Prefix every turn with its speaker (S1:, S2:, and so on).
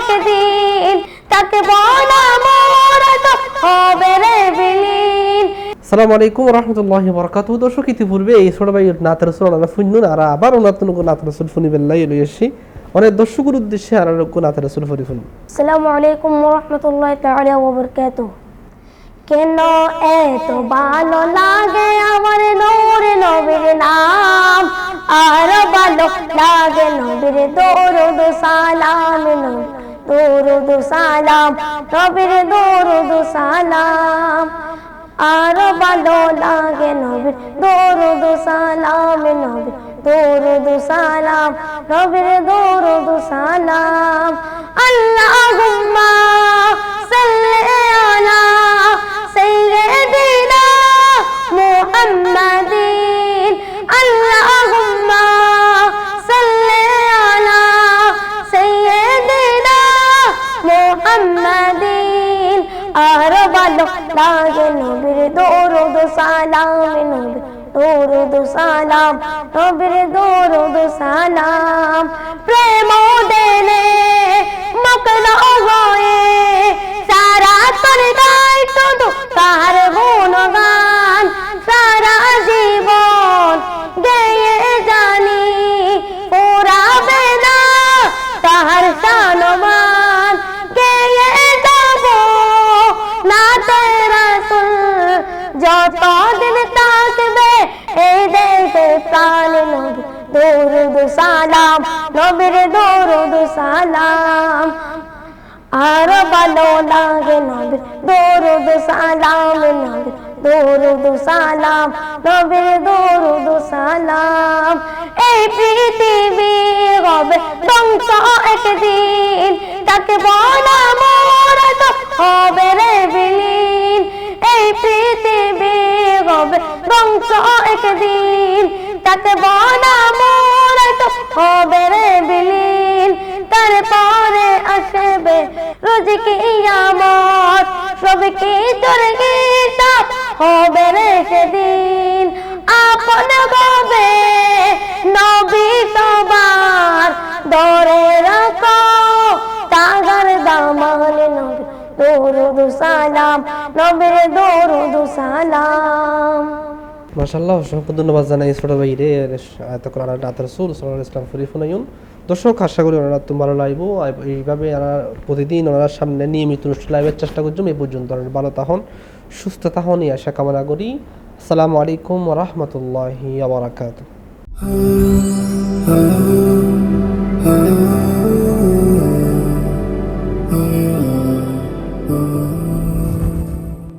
S1: একদিন তাকে বলা মোরা তো হবে রে বিলীন।
S2: আসসালামু আলাইকুম ওয়া রাহমাতুল্লাহি ওয়া বারাকাতুহু। দর্শক ইতিপূর্বে এই ছোট ভাই নাত রাসূল আল্লাহ ফুন্নুন আর আবার নতুন কোন নাত রাসূল ফুনি বেল্লাই লইছি অনেক দর্শকের উদ্দেশ্যে আর কোন নাত রাসূল ফুনি ফুন।
S1: আসসালামু আলাইকুম ওয়া রাহমাতুল্লাহি তাআলা ওয়া বারাকাতুহু। কেন এত ভালো লাগে আমার নূরে নবীর নাম, আর ভালো লাগে নবীর দরুদ সালাম, দরুদ সালাম নবীর দরুদ সালাম, আর ভালো লাগে নবীর দরুদ সালাম, নবীর দরুদ সালাম নবীর দরুদ সালাম। আল্লাহুম্মা সাল্লি আলা সাইয়্যিদিনা মুহাম্মাদিন, আল্লাহুম্মা সাল্লি আলা সাইয়্যিদিনা মুহাম্মাদিন, আর ভালো লাগে নবীর দরুদ সালাম, নবীর দরুদ সালাম নবীর দরুদ সালাম। প্রেম দেনে মকলা হয়ে সারা তোর গায় শুধু তার গুণগান, সারা জীবন গেয়ে জানি পুরাবে না তার শানমান, গেয়ে যাব না তেরা রাসূল যতদিন থাকবে এই দেশে প্রাণ, নবীর দরুদ সালাম নবীর দরুদ সালাম, আর ভালো লাগে নবীর দরুদ সালাম, নবীর দরুদ সালাম নবীর দরুদ সালাম। এই পৃথিবী হবে ধ্বংস একদিন, তাকে বলা মোরা তো হবে রে বিলীন। এই পৃথিবী হবে ধ্বংস একদিন, তাকে বলা মোরা তো হবে রে বিলীন। তারপরে আসবে রোজ কিয়ামত, সব কিছুর হিসাব হবে রে সেদিন। আপন ভাবে নবী সবার ধরে রাখো তাগার দামানে, নবীর দরুদ সালাম নবীর দরুদ সালাম।
S2: মাশাআল্লাহ, অসংখ্য ধন্যবাদ জানাই ছোট ভাই রে এত কোরআন নাত রাসূল সাল্লাল্লাহু আলাইহি ওয়াসাল্লাম ফুরি ফুনায়ুন। দর্শক আশা করি ওনারা তো ভালো লাগবো, এইভাবে প্রতিদিন ওনার সামনে নিয়মিত অনুষ্ঠান লাইভের চেষ্টা করছি। এই পর্যন্ত ভালো থাকুন, সুস্থ থাকুন এই আশা কামনা করি। আসসালামু আলাইকুম ওয়া রাহমাতুল্লাহি ওয়া বারাকাতুহু।